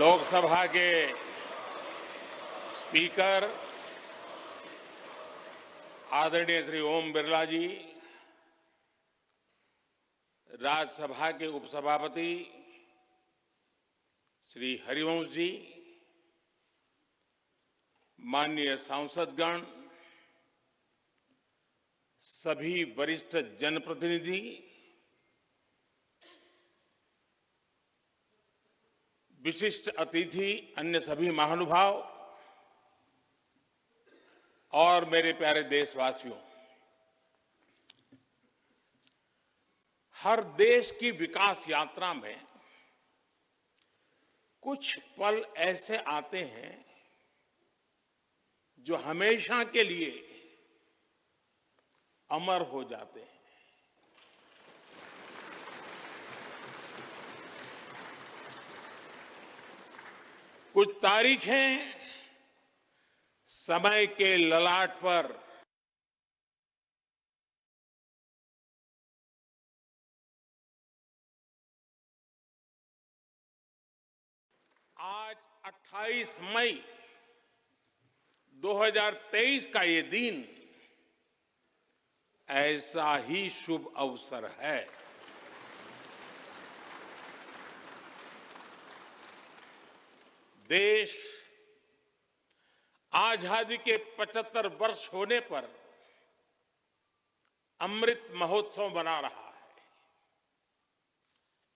लोकसभा के स्पीकर आदरणीय श्री ओम बिरला जी, राज्यसभा के उपसभापति श्री हरिवंश जी, माननीय सांसदगण, सभी वरिष्ठ जनप्रतिनिधि, विशिष्ट अतिथि, अन्य सभी महानुभाव और मेरे प्यारे देशवासियों, हर देश की विकास यात्रा में कुछ पल ऐसे आते हैं जो हमेशा के लिए अमर हो जाते हैं। कुछ तारीखें समय के ललाट पर आज 28 मई 2023 का ये दिन ऐसा ही शुभ अवसर है। देश आजादी के 75 वर्ष होने पर अमृत महोत्सव मना रहा है।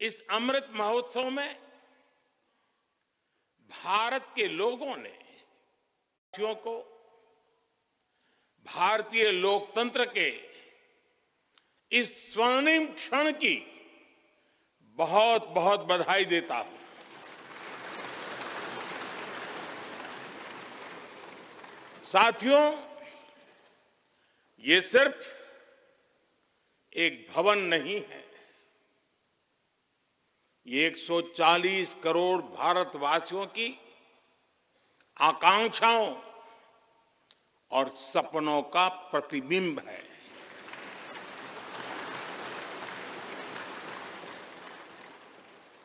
इस अमृत महोत्सव में भारत के लोगों ने देशवासियों को भारतीय लोकतंत्र के इस स्वर्णिम क्षण की बहुत बहुत बधाई देता हूं। साथियों, ये सिर्फ एक भवन नहीं है, ये 140 करोड़ भारतवासियों की आकांक्षाओं और सपनों का प्रतिबिंब है।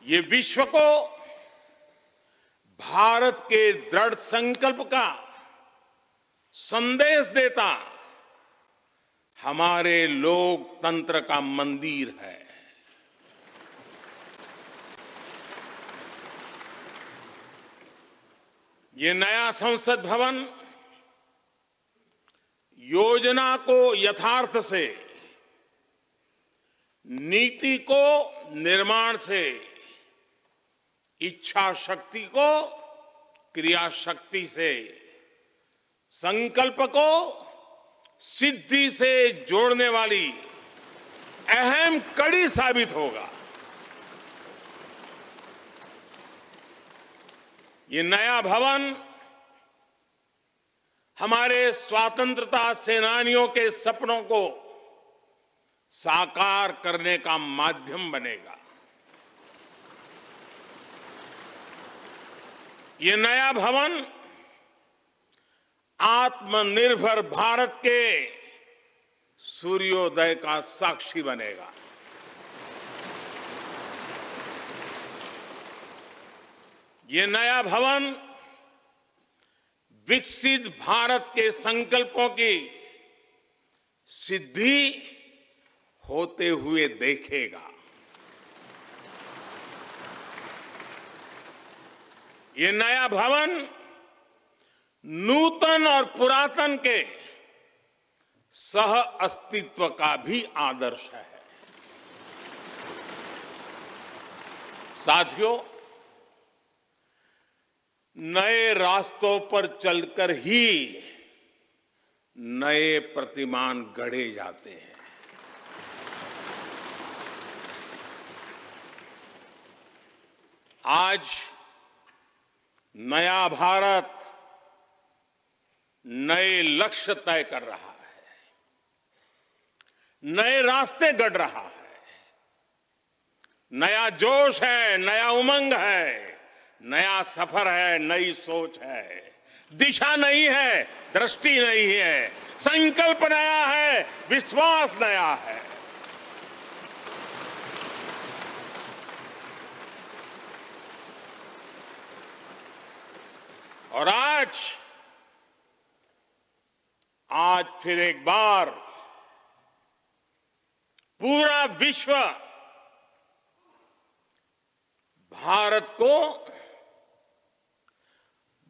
ये विश्व को भारत के दृढ़ संकल्प का संदेश देता हमारे लोकतंत्र का मंदिर है। ये नया संसद भवन योजना को यथार्थ से, नीति को निर्माण से, इच्छा शक्ति को क्रिया शक्ति से, संकल्प को सिद्धि से जोड़ने वाली अहम कड़ी साबित होगा। ये नया भवन हमारे स्वतंत्रता सेनानियों के सपनों को साकार करने का माध्यम बनेगा। ये नया भवन आत्मनिर्भर भारत के सूर्योदय का साक्षी बनेगा। ये नया भवन विकसित भारत के संकल्पों की सिद्धि होते हुए देखेगा। ये नया भवन नूतन और पुरातन के सह अस्तित्व का भी आदर्श है। साथियों, नए रास्तों पर चलकर ही नए प्रतिमान गढ़े जाते हैं। आज नया भारत नए लक्ष्य तय कर रहा है, नए रास्ते गढ़ रहा है। नया जोश है, नया उमंग है, नया सफर है, नई सोच है। दिशा नई है, दृष्टि नई है, संकल्प नया है, विश्वास नया है। और आज फिर एक बार पूरा विश्व भारत को,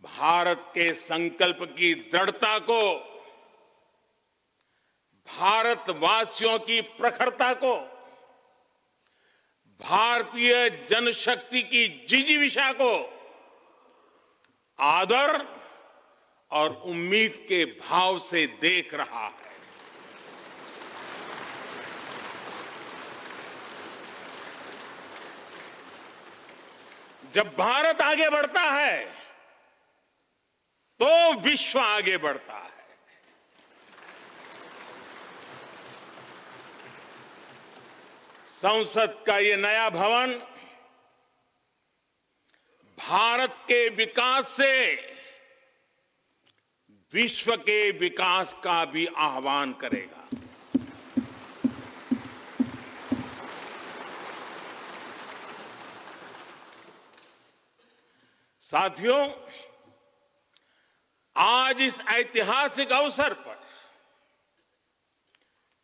भारत के संकल्प की दृढ़ता को, भारतवासियों की प्रखरता को, भारतीय जनशक्ति की जिजीविषा को आदर और उम्मीद के भाव से देख रहा है। जब भारत आगे बढ़ता है तो विश्व आगे बढ़ता है। संसद का ये नया भवन भारत के विकास से विश्व के विकास का भी आह्वान करेगा। साथियों, आज इस ऐतिहासिक अवसर पर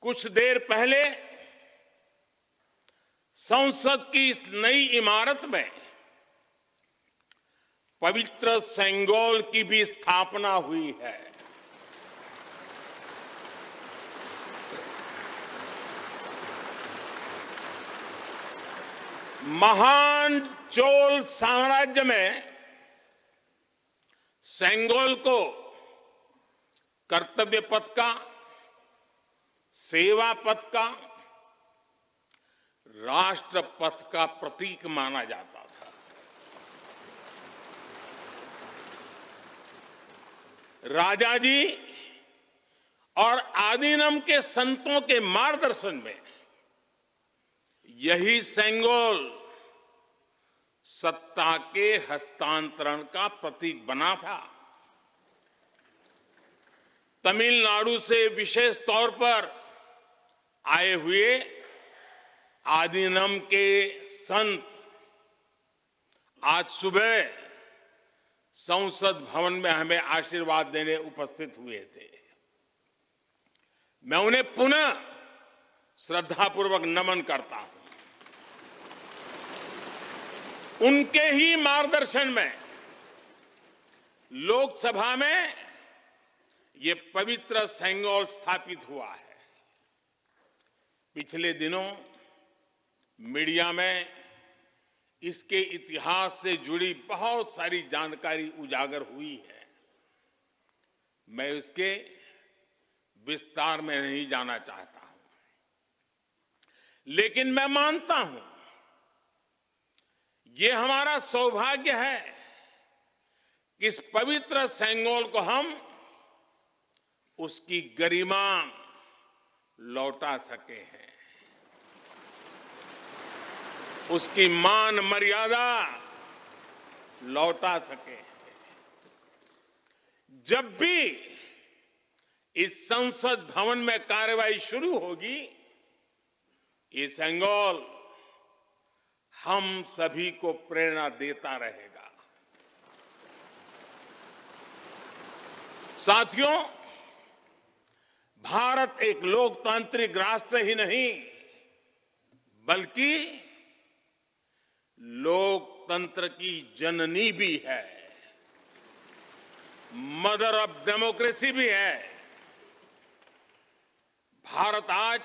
कुछ देर पहले संसद की इस नई इमारत में पवित्र सेंगोल की भी स्थापना हुई है। महान चोल साम्राज्य में सेंगोल को कर्तव्य पथ का, सेवा पथ का, राष्ट्र पथ का प्रतीक माना जाता था। राजा जी और आदीनम के संतों के मार्गदर्शन में यही सेंगोल सत्ता के हस्तांतरण का प्रतीक बना था। तमिलनाडु से विशेष तौर पर आए हुए आदीनम के संत आज सुबह संसद भवन में हमें आशीर्वाद देने उपस्थित हुए थे। मैं उन्हें पुनः श्रद्धापूर्वक नमन करता हूं। उनके ही मार्गदर्शन में लोकसभा में ये पवित्र सेंगोल स्थापित हुआ है। पिछले दिनों मीडिया में इसके इतिहास से जुड़ी बहुत सारी जानकारी उजागर हुई है। मैं इसके विस्तार में नहीं जाना चाहता हूं, लेकिन मैं मानता हूं ये हमारा सौभाग्य है कि इस पवित्र सेंगोल को हम उसकी गरिमा लौटा सके हैं, उसकी मान मर्यादा लौटा सके। जब भी इस संसद भवन में कार्रवाई शुरू होगी, ये सेंगोल हम सभी को प्रेरणा देता रहेगा। साथियों, भारत एक लोकतांत्रिक राष्ट्र ही नहीं बल्कि लोकतंत्र की जननी भी है, मदर ऑफ डेमोक्रेसी भी है। भारत आज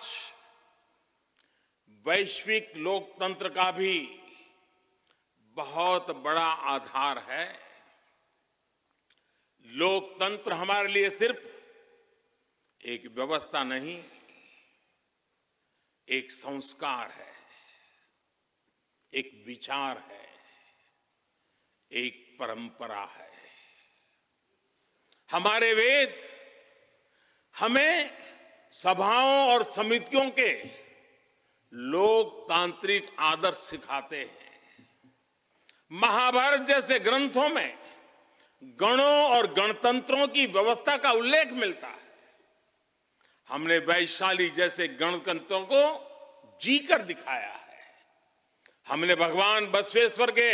वैश्विक लोकतंत्र का भी बहुत बड़ा आधार है। लोकतंत्र हमारे लिए सिर्फ एक व्यवस्था नहीं, एक संस्कार है, एक विचार है, एक परंपरा है। हमारे वेद हमें सभाओं और समितियों के लोकतांत्रिक आदर्श सिखाते हैं। महाभारत जैसे ग्रंथों में गणों और गणतंत्रों की व्यवस्था का उल्लेख मिलता है। हमने वैशाली जैसे गणतंत्रों को जीकर दिखाया है। हमने भगवान बसवेश्वर के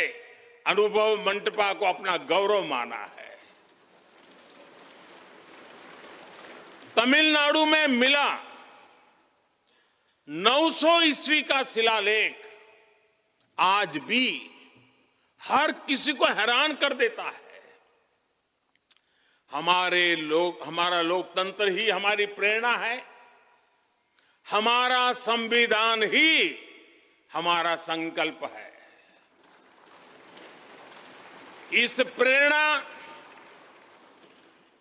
अनुभव मंटपा को अपना गौरव माना है। तमिलनाडु में मिला 900 ईस्वी का शिलालेख आज भी हर किसी को हैरान कर देता है। हमारा लोकतंत्र ही हमारी प्रेरणा है, हमारा संविधान ही हमारा संकल्प है। इस प्रेरणा,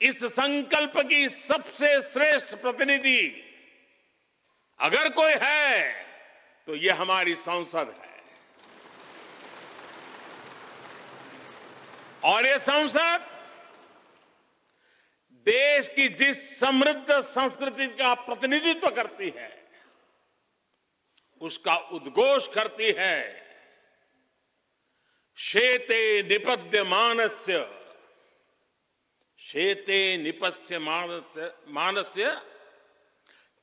इस संकल्प की सबसे श्रेष्ठ प्रतिनिधि अगर कोई है तो ये हमारी संसद है। और ये संसद देश की जिस समृद्ध संस्कृति का प्रतिनिधित्व करती है, उसका उद्घोष करती है। शेते निपद्यमानस्य, शेते निपद्यमानस्य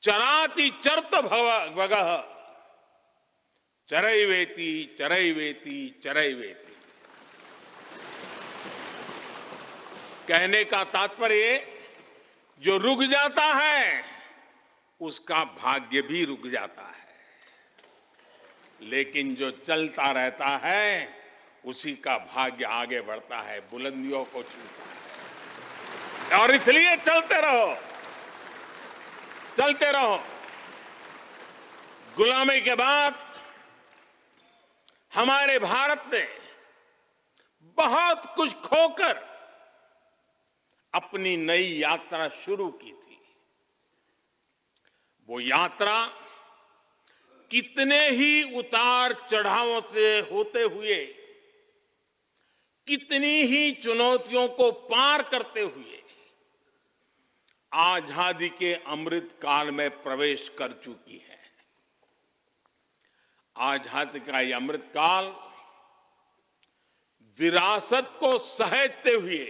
चराति चर्त भगः चरैवेति चरैवेति चरैवेति। कहने का तात्पर्य, जो रुक जाता है उसका भाग्य भी रुक जाता है, लेकिन जो चलता रहता है उसी का भाग्य आगे बढ़ता है, बुलंदियों को छूता है। और इसलिए चलते रहो, चलते रहो। गुलामी के बाद हमारे भारत ने बहुत कुछ खोकर अपनी नई यात्रा शुरू की थी। वो यात्रा कितने ही उतार चढ़ावों से होते हुए, कितनी ही चुनौतियों को पार करते हुए आजादी के अमृत काल में प्रवेश कर चुकी है। आजादी का ये अमृत काल विरासत को सहेजते हुए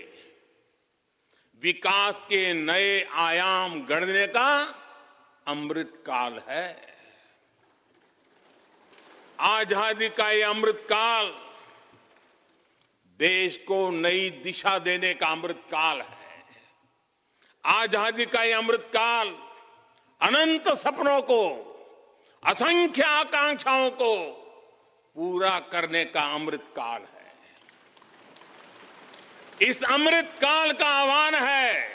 विकास के नए आयाम गढ़ने का अमृत काल है। आजादी का ये अमृत काल देश को नई दिशा देने का अमृत काल है। आजादी का ये अमृत काल अनंत सपनों को, असंख्य आकांक्षाओं को पूरा करने का अमृत काल है। इस अमृत काल का आह्वान है,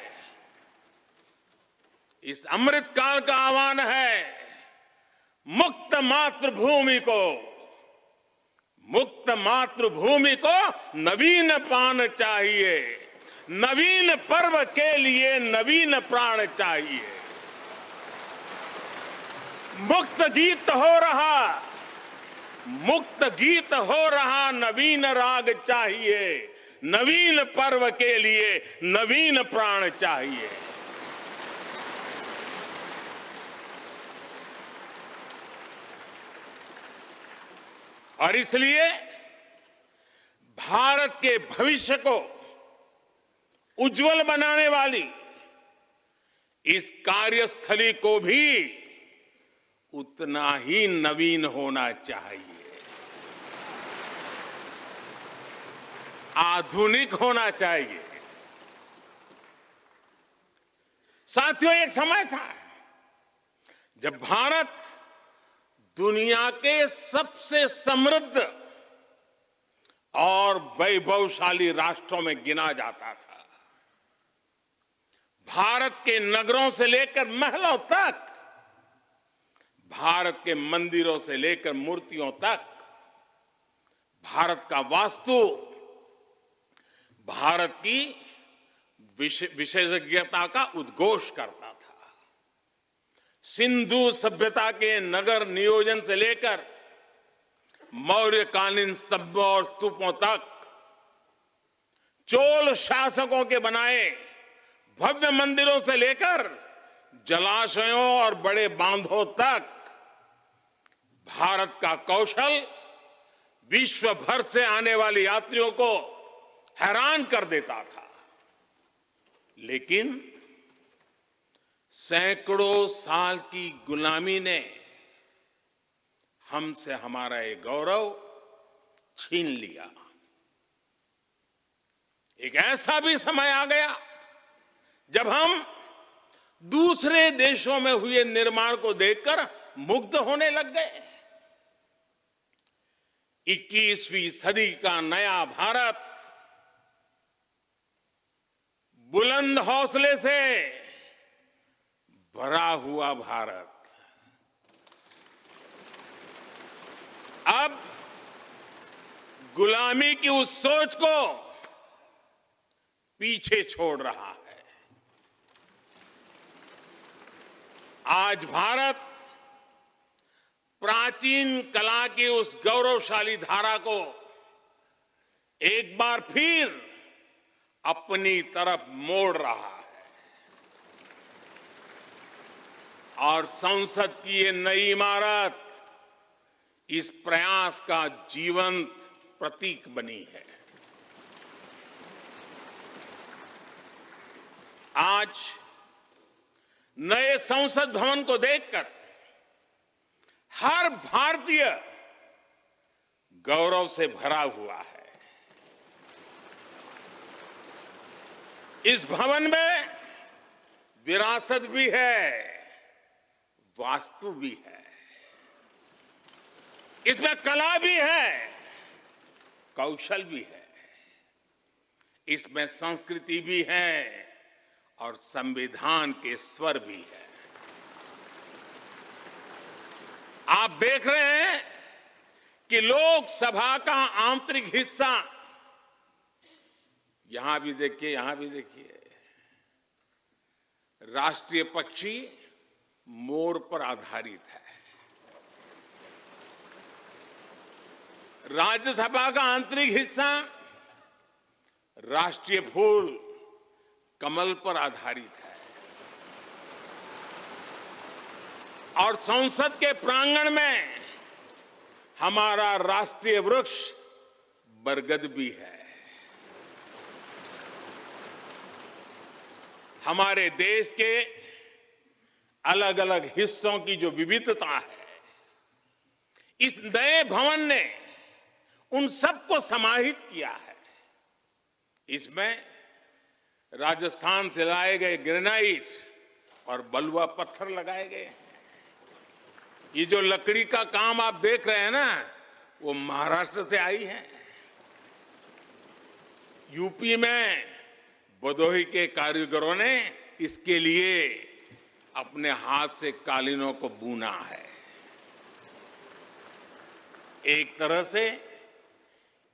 इस अमृत काल का आह्वान है मुक्त मातृभूमि को, मुक्त मातृभूमि को नवीन प्राण चाहिए, नवीन पर्व के लिए नवीन प्राण चाहिए। मुक्त गीत हो रहा, मुक्त गीत हो रहा नवीन राग चाहिए, नवीन पर्व के लिए नवीन प्राण चाहिए। और इसलिए भारत के भविष्य को उज्जवल बनाने वाली इस कार्यस्थली को भी उतना ही नवीन होना चाहिए, आधुनिक होना चाहिए। साथियों, एक समय था जब भारत दुनिया के सबसे समृद्ध और वैभवशाली राष्ट्रों में गिना जाता था। भारत के नगरों से लेकर महलों तक, भारत के मंदिरों से लेकर मूर्तियों तक, भारत का वास्तु भारत की विशेषज्ञता का उद्घोष करता था। सिंधु सभ्यता के नगर नियोजन से लेकर मौर्यकालीन स्तंभों और स्तूपों तक, चोल शासकों के बनाए भव्य मंदिरों से लेकर जलाशयों और बड़े बांधों तक भारत का कौशल विश्व भर से आने वाले यात्रियों को हैरान कर देता था। लेकिन सैकड़ों साल की गुलामी ने हमसे हमारा ये गौरव छीन लिया। एक ऐसा भी समय आ गया जब हम दूसरे देशों में हुए निर्माण को देखकर मुग्ध होने लग गए। 21वीं सदी का नया भारत बुलंद हौसले से भरा हुआ भारत अब गुलामी की उस सोच को पीछे छोड़ रहा है। आज भारत प्राचीन कला की उस गौरवशाली धारा को एक बार फिर अपनी तरफ मोड़ रहा है और संसद की ये नई इमारत इस प्रयास का जीवंत प्रतीक बनी है। आज नए संसद भवन को देखकर हर भारतीय गौरव से भरा हुआ है। इस भवन में विरासत भी है, वास्तु भी है, इसमें कला भी है, कौशल भी है, इसमें संस्कृति भी है और संविधान के स्वर भी है। आप देख रहे हैं कि लोकसभा का आंतरिक हिस्सा, यहां भी देखिए, यहां भी देखिए, राष्ट्रीय पक्षी मोर पर आधारित है। राज्यसभा का आंतरिक हिस्सा राष्ट्रीय फूल कमल पर आधारित है और संसद के प्रांगण में हमारा राष्ट्रीय वृक्ष बरगद भी है। हमारे देश के अलग अलग हिस्सों की जो विविधता है, इस नए भवन ने उन सबको समाहित किया है। इसमें राजस्थान से लाए गए ग्रेनाइट और बलुआ पत्थर लगाए गए हैं। ये जो लकड़ी का काम आप देख रहे हैं ना, वो महाराष्ट्र से आई है। यूपी में भदोही के कारीगरों ने इसके लिए अपने हाथ से कालीनों को बुना है। एक तरह से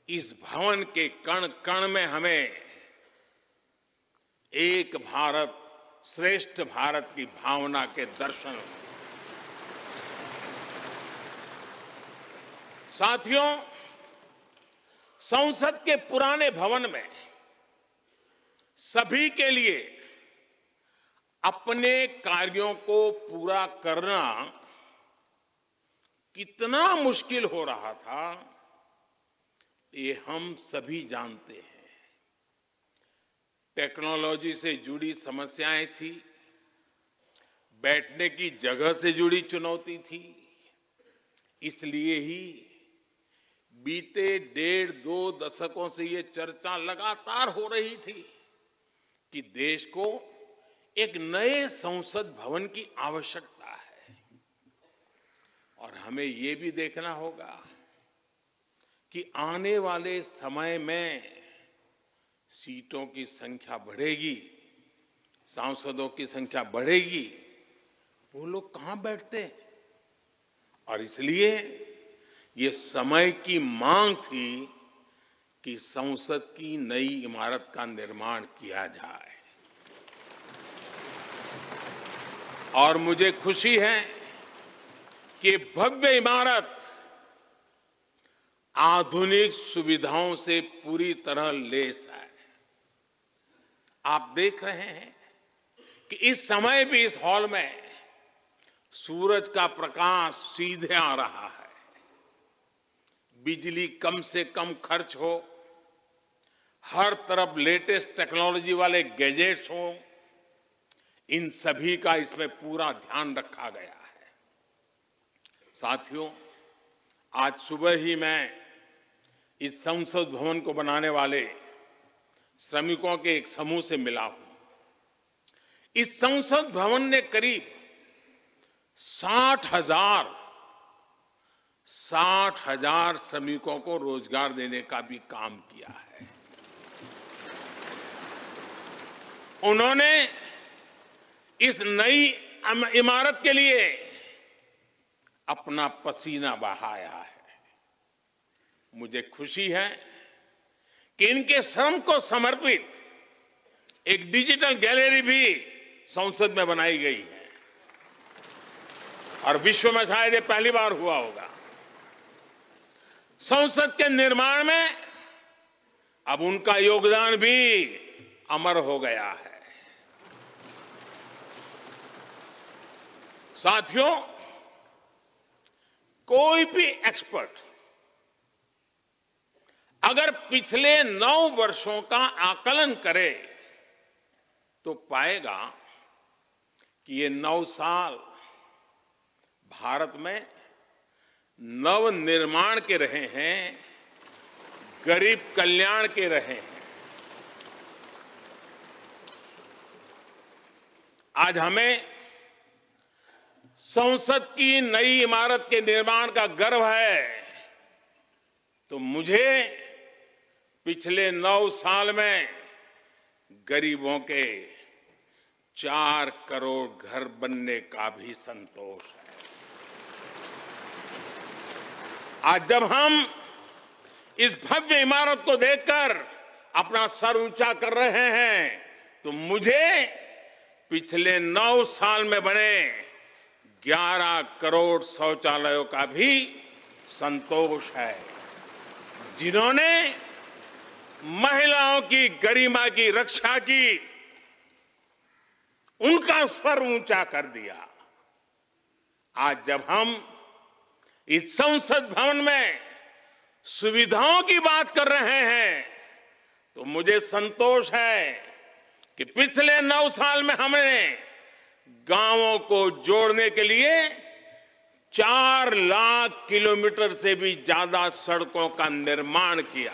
इस भवन के कण कण में हमें एक भारत श्रेष्ठ भारत की भावना के दर्शन। साथियों, संसद के पुराने भवन में सभी के लिए अपने कार्यों को पूरा करना कितना मुश्किल हो रहा था, ये हम सभी जानते हैं। टेक्नोलॉजी से जुड़ी समस्याएं थी, बैठने की जगह से जुड़ी चुनौती थी। इसलिए ही बीते 1.5-2 दशकों से ये चर्चा लगातार हो रही थी कि देश को एक नए संसद भवन की आवश्यकता है। और हमें ये भी देखना होगा कि आने वाले समय में सीटों की संख्या बढ़ेगी, सांसदों की संख्या बढ़ेगी, वो लोग कहां बैठते हैं? और इसलिए ये समय की मांग थी कि संसद की नई इमारत का निर्माण किया जाए। और मुझे खुशी है कि भव्य इमारत आधुनिक सुविधाओं से पूरी तरह लैस है। आप देख रहे हैं कि इस समय भी इस हॉल में सूरज का प्रकाश सीधे आ रहा है, बिजली कम से कम खर्च हो, हर तरफ लेटेस्ट टेक्नोलॉजी वाले गैजेट्स हों, इन सभी का इसमें पूरा ध्यान रखा गया है। साथियों, आज सुबह ही मैं इस संसद भवन को बनाने वाले श्रमिकों के एक समूह से मिला हूं। इस संसद भवन ने करीब 60,000 श्रमिकों को रोजगार देने का भी काम किया है। उन्होंने इस नई इमारत के लिए अपना पसीना बहाया है। मुझे खुशी है कि इनके श्रम को समर्पित एक डिजिटल गैलरी भी संसद में बनाई गई है और विश्व में शायद ये पहली बार हुआ होगा। संसद के निर्माण में अब उनका योगदान भी अमर हो गया है। साथियों, कोई भी एक्सपर्ट अगर पिछले 9 वर्षों का आकलन करे तो पाएगा कि ये 9 साल भारत में नव निर्माण के रहे हैं, गरीब कल्याण के रहे हैं। आज हमें संसद की नई इमारत के निर्माण का गर्व है, तो मुझे पिछले 9 साल में गरीबों के 4 करोड़ घर बनने का भी संतोष है। आज जब हम इस भव्य इमारत को देखकर अपना सर ऊंचा कर रहे हैं, तो मुझे पिछले 9 साल में बने 11 करोड़ शौचालयों का भी संतोष है, जिन्होंने महिलाओं की गरिमा की रक्षा की, उनका स्तर ऊंचा कर दिया। आज जब हम इस संसद भवन में सुविधाओं की बात कर रहे हैं, तो मुझे संतोष है कि पिछले 9 साल में हमने गांवों को जोड़ने के लिए 4 लाख किलोमीटर से भी ज्यादा सड़कों का निर्माण किया।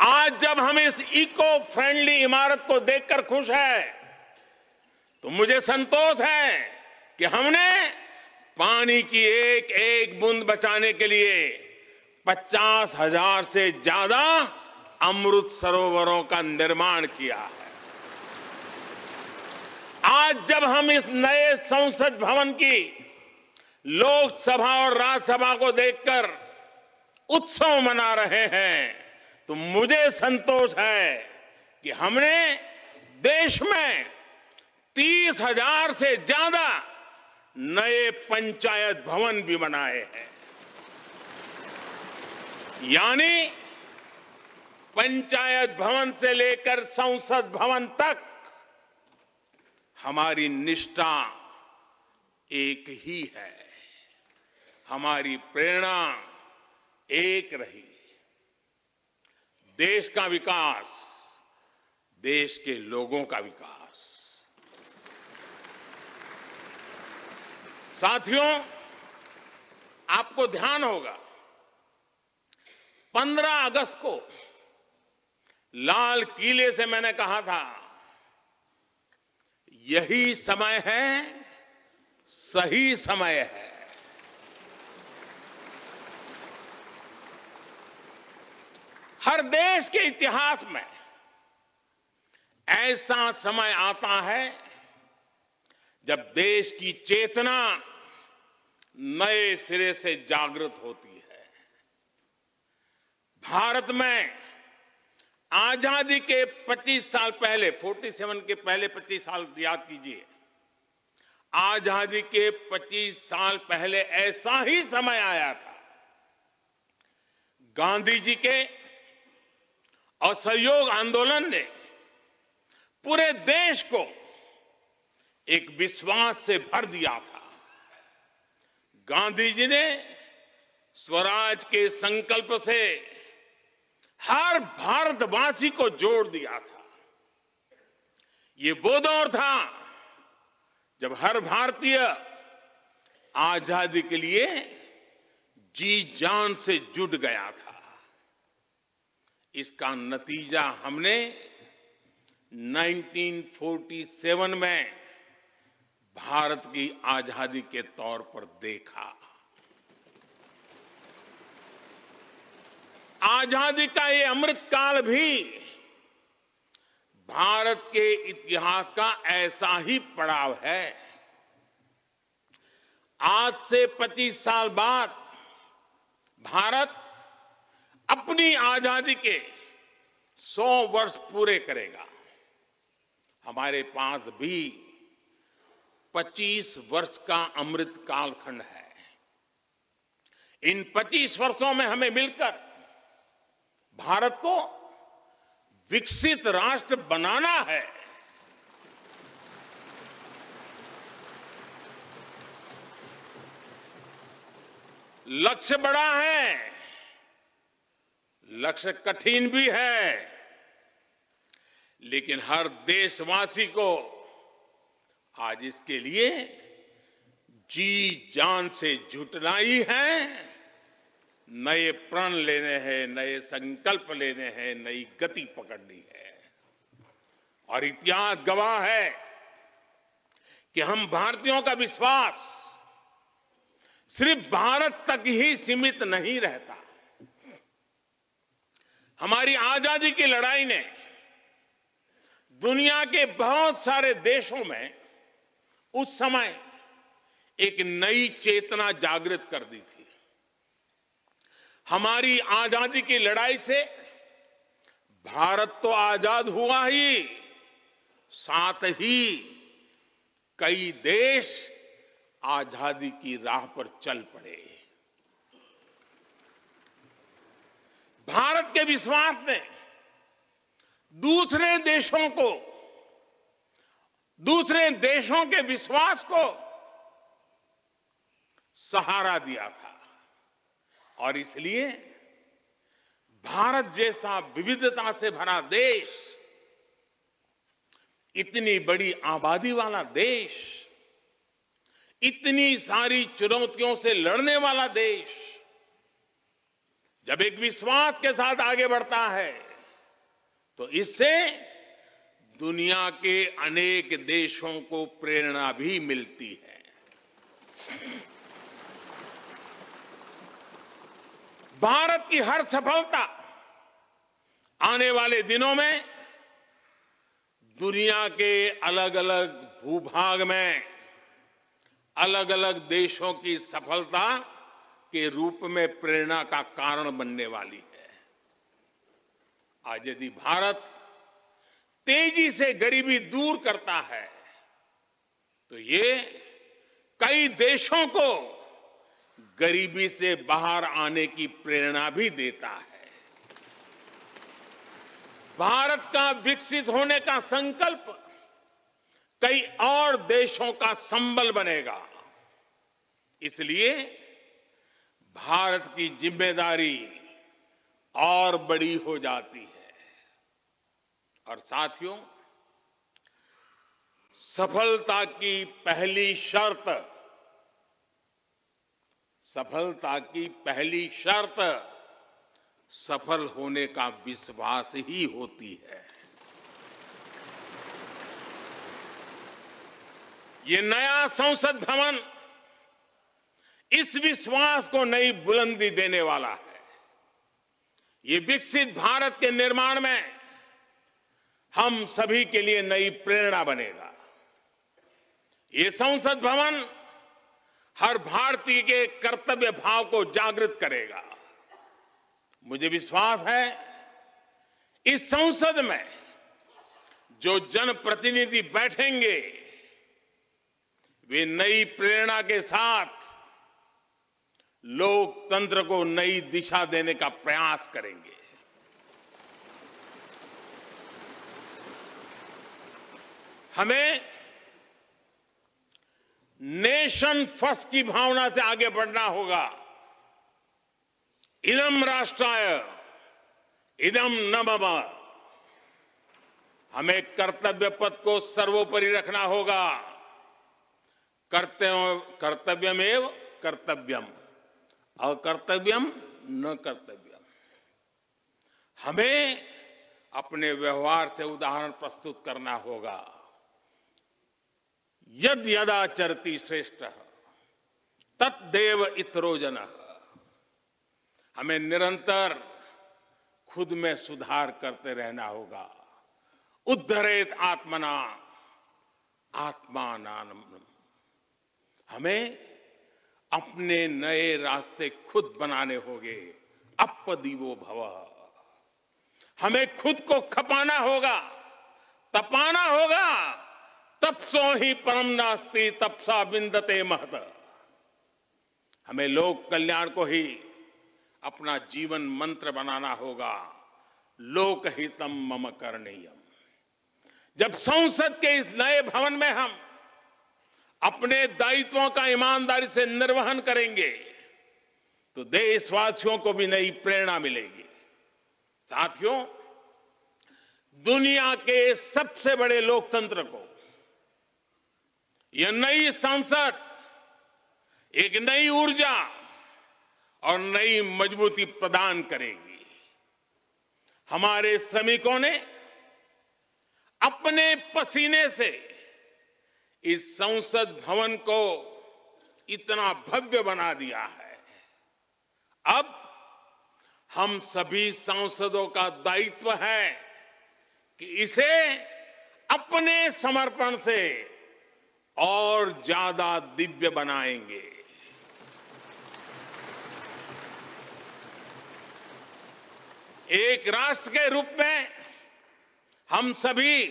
आज जब हम इस इको फ्रेंडली इमारत को देखकर खुश हैं, तो मुझे संतोष है कि हमने पानी की एक एक बूंद बचाने के लिए 50,000 से ज्यादा अमृत सरोवरों का निर्माण किया है। आज जब हम इस नए संसद भवन की लोकसभा और राज्यसभा को देखकर उत्सव मना रहे हैं, तो मुझे संतोष है कि हमने देश में 30,000 से ज्यादा नए पंचायत भवन भी बनाए हैं। यानी पंचायत भवन से लेकर संसद भवन तक हमारी निष्ठा एक ही है, हमारी प्रेरणा एक रही। देश का विकास, देश के लोगों का विकास। साथियों, आपको ध्यान होगा 15 अगस्त को लाल किले से मैंने कहा था, यही समय है, सही समय है। हर देश के इतिहास में ऐसा समय आता है जब देश की चेतना नए सिरे से जागृत होती है। भारत में आजादी के 25 साल पहले, 47 के पहले 25 साल याद कीजिए, आजादी के 25 साल पहले ऐसा ही समय आया था। गांधी जी के असहयोग आंदोलन ने पूरे देश को एक विश्वास से भर दिया था। गांधी जी ने स्वराज के संकल्प से हर भारतवासी को जोड़ दिया था। ये वो दौर था जब हर भारतीय आजादी के लिए जी जान से जुट गया था। इसका नतीजा हमने 1947 में भारत की आजादी के तौर पर देखा। आजादी का ये अमृतकाल भी भारत के इतिहास का ऐसा ही पड़ाव है। आज से 25 साल बाद भारत अपनी आजादी के 100 वर्ष पूरे करेगा। हमारे पास भी 25 वर्ष का अमृत कालखंड है। इन 25 वर्षों में हमें मिलकर भारत को विकसित राष्ट्र बनाना है। लक्ष्य बड़ा है, लक्ष्य कठिन भी है, लेकिन हर देशवासी को आज इसके लिए जी जान से जुटना ही है। नए प्रण लेने हैं, नए संकल्प लेने हैं, नई गति पकड़नी है। और इतिहास गवाह है कि हम भारतीयों का विश्वास सिर्फ भारत तक ही सीमित नहीं रहता। हमारी आजादी की लड़ाई ने दुनिया के बहुत सारे देशों में उस समय एक नई चेतना जागृत कर दी थी। हमारी आजादी की लड़ाई से भारत तो आजाद हुआ ही, साथ ही कई देश आजादी की राह पर चल पड़े। भारत के विश्वास ने दूसरे देशों के विश्वास को सहारा दिया था। और इसलिए भारत जैसा विविधता से भरा देश, इतनी बड़ी आबादी वाला देश, इतनी सारी चुनौतियों से लड़ने वाला देश जब एक विश्वास के साथ आगे बढ़ता है तो इससे दुनिया के अनेक देशों को प्रेरणा भी मिलती है। भारत की हर सफलता आने वाले दिनों में दुनिया के अलग अलग भूभाग में अलग अलग देशों की सफलता के रूप में प्रेरणा का कारण बनने वाली है। आज यदि भारत तेजी से गरीबी दूर करता है तो ये कई देशों को गरीबी से बाहर आने की प्रेरणा भी देता है। भारत का विकसित होने का संकल्प कई और देशों का संबल बनेगा। इसलिए भारत की जिम्मेदारी और बड़ी हो जाती है। और साथियों, सफलता की पहली शर्त सफल होने का विश्वास ही होती है। ये नया संसद भवन इस विश्वास को नई बुलंदी देने वाला है। ये विकसित भारत के निर्माण में हम सभी के लिए नई प्रेरणा बनेगा। ये संसद भवन हर भारतीय के कर्तव्य भाव को जागृत करेगा। मुझे विश्वास है इस संसद में जो जनप्रतिनिधि बैठेंगे वे नई प्रेरणा के साथ लोकतंत्र को नई दिशा देने का प्रयास करेंगे। हमें नेशन फर्स्ट की भावना से आगे बढ़ना होगा। इदम राष्ट्राय इदम न मम। हमें कर्तव्य पथ को सर्वोपरि रखना होगा। कर्तव्यमेव कर्तव्यम, अकर्तव्यम न कर्तव्यम। हमें अपने व्यवहार से उदाहरण प्रस्तुत करना होगा। यद यदाचरति श्रेष्ठ तत्देव इतरो जनः। हमें निरंतर खुद में सुधार करते रहना होगा। उद्धरेत आत्मना आत्मानाम। हमें अपने नए रास्ते खुद बनाने होंगे। अपदीवो भव। हमें खुद को खपाना होगा, तपाना होगा। तपसो ही परम नास्ति तपसा विंदते महत। हमें लोक कल्याण को ही अपना जीवन मंत्र बनाना होगा। लोकहितम मम करणीयम। जब संसद के इस नए भवन में हम अपने दायित्वों का ईमानदारी से निर्वहन करेंगे तो देशवासियों को भी नई प्रेरणा मिलेगी। साथियों, दुनिया के सबसे बड़े लोकतंत्र को यह नई संसद एक नई ऊर्जा और नई मजबूती प्रदान करेगी। हमारे श्रमिकों ने अपने पसीने से इस संसद भवन को इतना भव्य बना दिया है। अब हम सभी सांसदों का दायित्व है कि इसे अपने समर्पण से और ज्यादा दिव्य बनाएंगे। एक राष्ट्र के रूप में हम सभी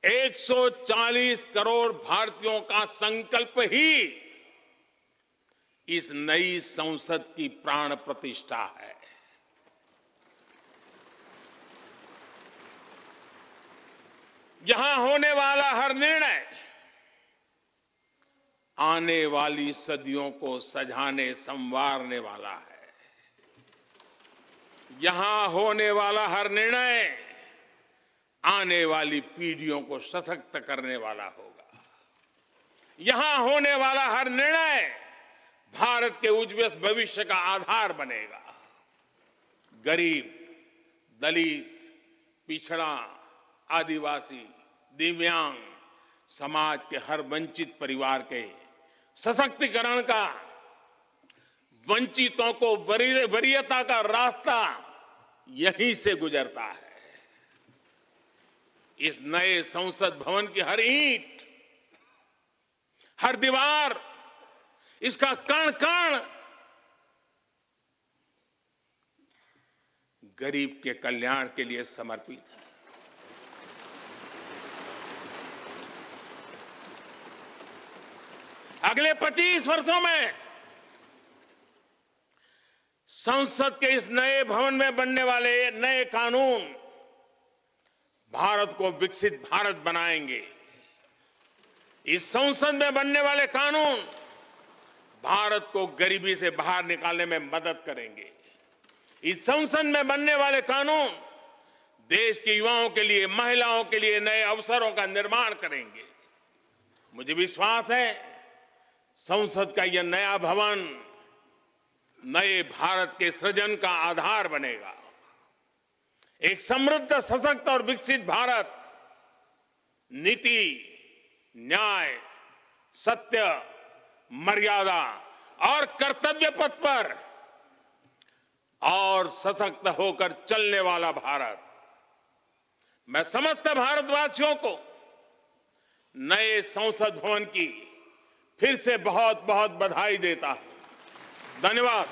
140 करोड़ भारतीयों का संकल्प ही इस नई संसद की प्राण प्रतिष्ठा है। यहां होने वाला हर निर्णय आने वाली सदियों को सजाने संवारने वाला है। यहां होने वाला हर निर्णय आने वाली पीढ़ियों को सशक्त करने वाला होगा। यहां होने वाला हर निर्णय भारत के उज्ज्वल भविष्य का आधार बनेगा। गरीब, दलित, पिछड़ा, आदिवासी, दिव्यांग समाज के हर वंचित परिवार के सशक्तिकरण का, वंचितों को वरीयता का रास्ता यहीं से गुजरता है। इस नए संसद भवन की हर ईंट, हर दीवार, इसका कण कण गरीब के कल्याण के लिए समर्पित है। अगले 25 वर्षों में संसद के इस नए भवन में बनने वाले नए कानून भारत को विकसित भारत बनाएंगे। इस संसद में बनने वाले कानून भारत को गरीबी से बाहर निकालने में मदद करेंगे। इस संसद में बनने वाले कानून देश के युवाओं के लिए, महिलाओं के लिए नए अवसरों का निर्माण करेंगे। मुझे विश्वास है संसद का यह नया भवन नए भारत के सृजन का आधार बनेगा। एक समृद्ध, सशक्त और विकसित भारत नीति, न्याय, सत्य, मर्यादा और कर्तव्य पथ पर और सशक्त होकर चलने वाला भारत। मैं समस्त भारतवासियों को नए संसद भवन की फिर से बहुत बहुत बधाई देता हूं। धन्यवाद।